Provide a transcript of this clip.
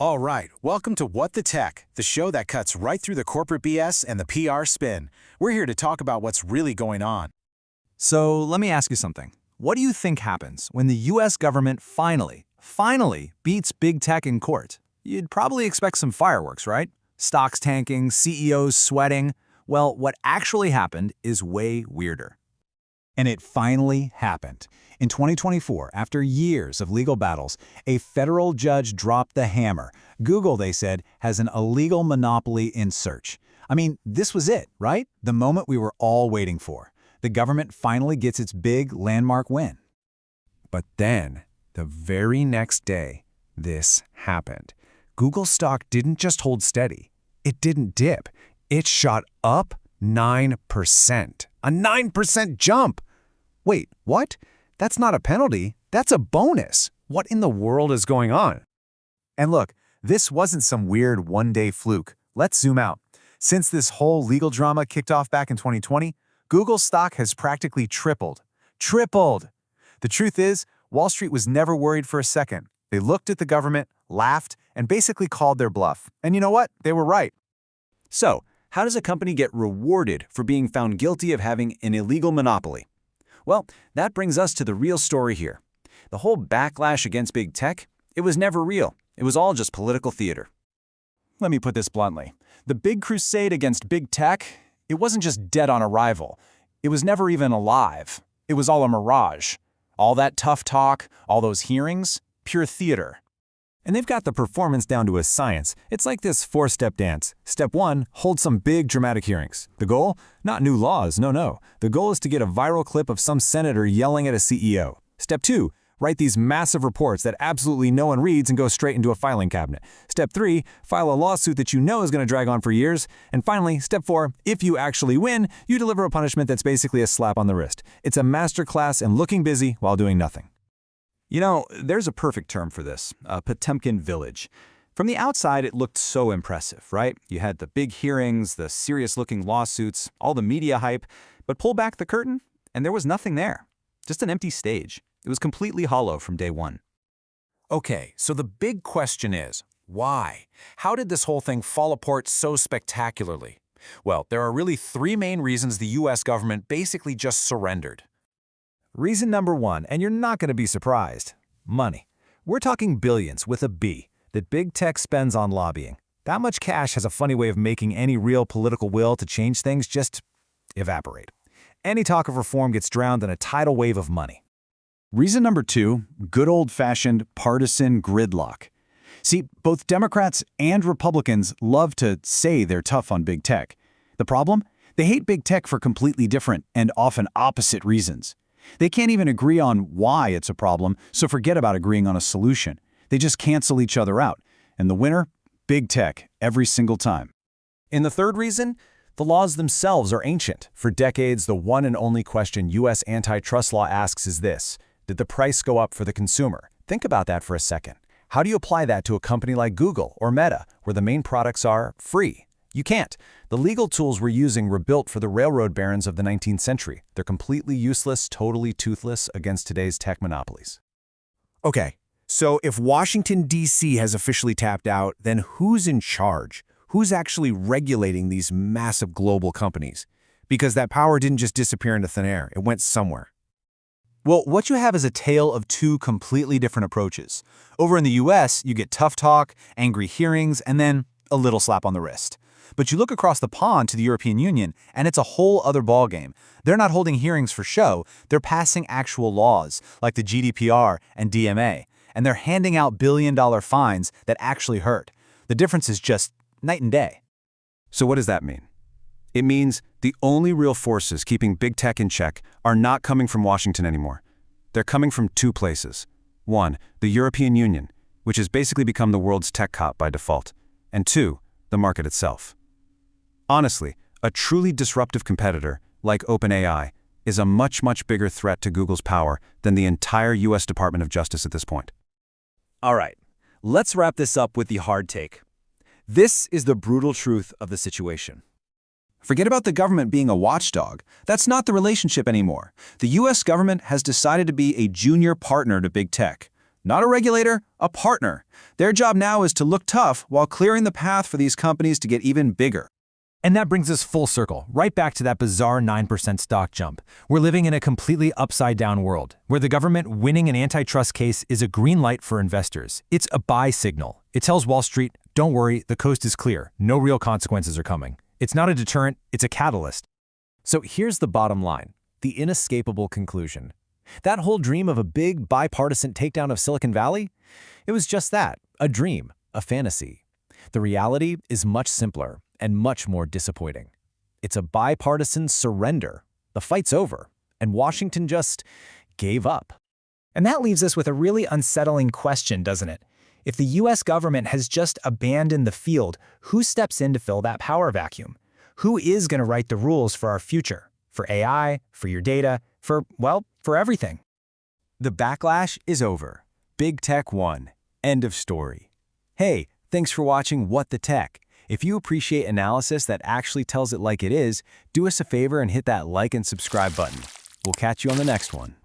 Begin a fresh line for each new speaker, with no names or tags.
All right, welcome to What the Tech, the show that cuts right through the corporate BS and the PR spin. We're here to talk about what's really going on.
So let me ask you something. What do you think happens when the US government finally beats big tech in court? You'd probably expect some fireworks, right? Stocks tanking, CEOs sweating. Well, what actually happened is way weirder.
And it finally happened. In 2024, after years of legal battles, a federal judge dropped the hammer. Google, they said, has an illegal monopoly in search. I mean, this was it, right? The moment we were all waiting for. The government finally gets its big landmark win.
But then, the very next day, this happened. Google stock didn't just hold steady. It didn't dip. It shot up 9%. A 9% jump! Wait, what? That's not a penalty. That's a bonus. What in the world is going on?
And look, this wasn't some weird one-day fluke. Let's zoom out. Since this whole legal drama kicked off back in 2020, Google's stock has practically tripled. Tripled! The truth is, Wall Street was never worried for a second. They looked at the government, laughed, and basically called their bluff. And you know what? They were right.
So, how does a company get rewarded for being found guilty of having an illegal monopoly? Well, that brings us to the real story here. The whole backlash against big tech, it was never real. It was all just political theater.
Let me put this bluntly. The big crusade against big tech, it wasn't just dead on arrival. It was never even alive. It was all a mirage. All that tough talk, all those hearings, pure theater.
And they've got the performance down to a science. It's like this four-step dance. Step 1, hold some big dramatic hearings. The goal? Not new laws, no. The goal is to get a viral clip of some senator yelling at a CEO. Step 2, write these massive reports that absolutely no one reads and go straight into a filing cabinet. Step 3, file a lawsuit that you know is going to drag on for years. And finally, Step 4, if you actually win, you deliver a punishment that's basically a slap on the wrist. It's a masterclass in looking busy while doing nothing.
You know, there's a perfect term for this, a Potemkin village. From the outside, it looked so impressive, right? You had the big hearings, the serious-looking lawsuits, all the media hype, but pull back the curtain, and there was nothing there. Just an empty stage. It was completely hollow from day one.
Okay, so the big question is, why? How did this whole thing fall apart so spectacularly? Well, there are really three main reasons the US government basically just surrendered.
Reason number 1, and you're not going to be surprised, money. We're talking billions with a B that big tech spends on lobbying. That much cash has a funny way of making any real political will to change things just evaporate. Any talk of reform gets drowned in a tidal wave of money.
Reason number 2, good old-fashioned partisan gridlock. See, both Democrats and Republicans love to say they're tough on big tech. The problem? They hate big tech for completely different and often opposite reasons. They can't even agree on why it's a problem, so forget about agreeing on a solution. They just cancel each other out. And the winner? Big tech, every single time.
And the third reason? The laws themselves are ancient. For decades, the one and only question U.S. antitrust law asks is this: did the price go up for the consumer? Think about that for a second. How do you apply that to a company like Google or Meta, where the main products are free? You can't. The legal tools we're using were built for the railroad barons of the 19th century. They're completely useless, totally toothless against today's tech monopolies.
Okay, so if Washington, D.C. has officially tapped out, then who's in charge? Who's actually regulating these massive global companies? Because that power didn't just disappear into thin air. It went somewhere.
Well, what you have is a tale of two completely different approaches. Over in the US, you get tough talk, angry hearings, and then a little slap on the wrist. But you look across the pond to the European Union, and it's a whole other ballgame. They're not holding hearings for show, they're passing actual laws, like the GDPR and DMA, and they're handing out billion-dollar fines that actually hurt. The difference is just night and day.
So what does that mean? It means the only real forces keeping big tech in check are not coming from Washington anymore. They're coming from two places. One, the European Union, which has basically become the world's tech cop by default. And two, the market itself. Honestly, a truly disruptive competitor, like OpenAI, is a much bigger threat to Google's power than the entire US Department of Justice at this point.
All right, let's wrap this up with the hard take. This is the brutal truth of the situation.
Forget about the government being a watchdog. That's not the relationship anymore. The US government has decided to be a junior partner to big tech.
Not a regulator, a partner. Their job now is to look tough while clearing the path for these companies to get even bigger.
And that brings us full circle, right back to that bizarre 9% stock jump. We're living in a completely upside-down world, where the government winning an antitrust case is a green light for investors. It's a buy signal. It tells Wall Street, don't worry, the coast is clear. No real consequences are coming. It's not a deterrent, it's a catalyst.
So here's the bottom line, the inescapable conclusion. That whole dream of a big bipartisan takedown of Silicon Valley? It was just that, a dream, a fantasy. The reality is much simpler and much more disappointing. It's a bipartisan surrender. The fight's over, and Washington just gave up.
And that leaves us with a really unsettling question, doesn't it? If the US government has just abandoned the field, who steps in to fill that power vacuum? Who is going to write the rules for our future? For AI, for your data, for everything.
The backlash is over. Big Tech won. End of story. Hey, thanks for watching What the Tech. If you appreciate analysis that actually tells it like it is, do us a favor and hit that like and subscribe button. We'll catch you on the next one.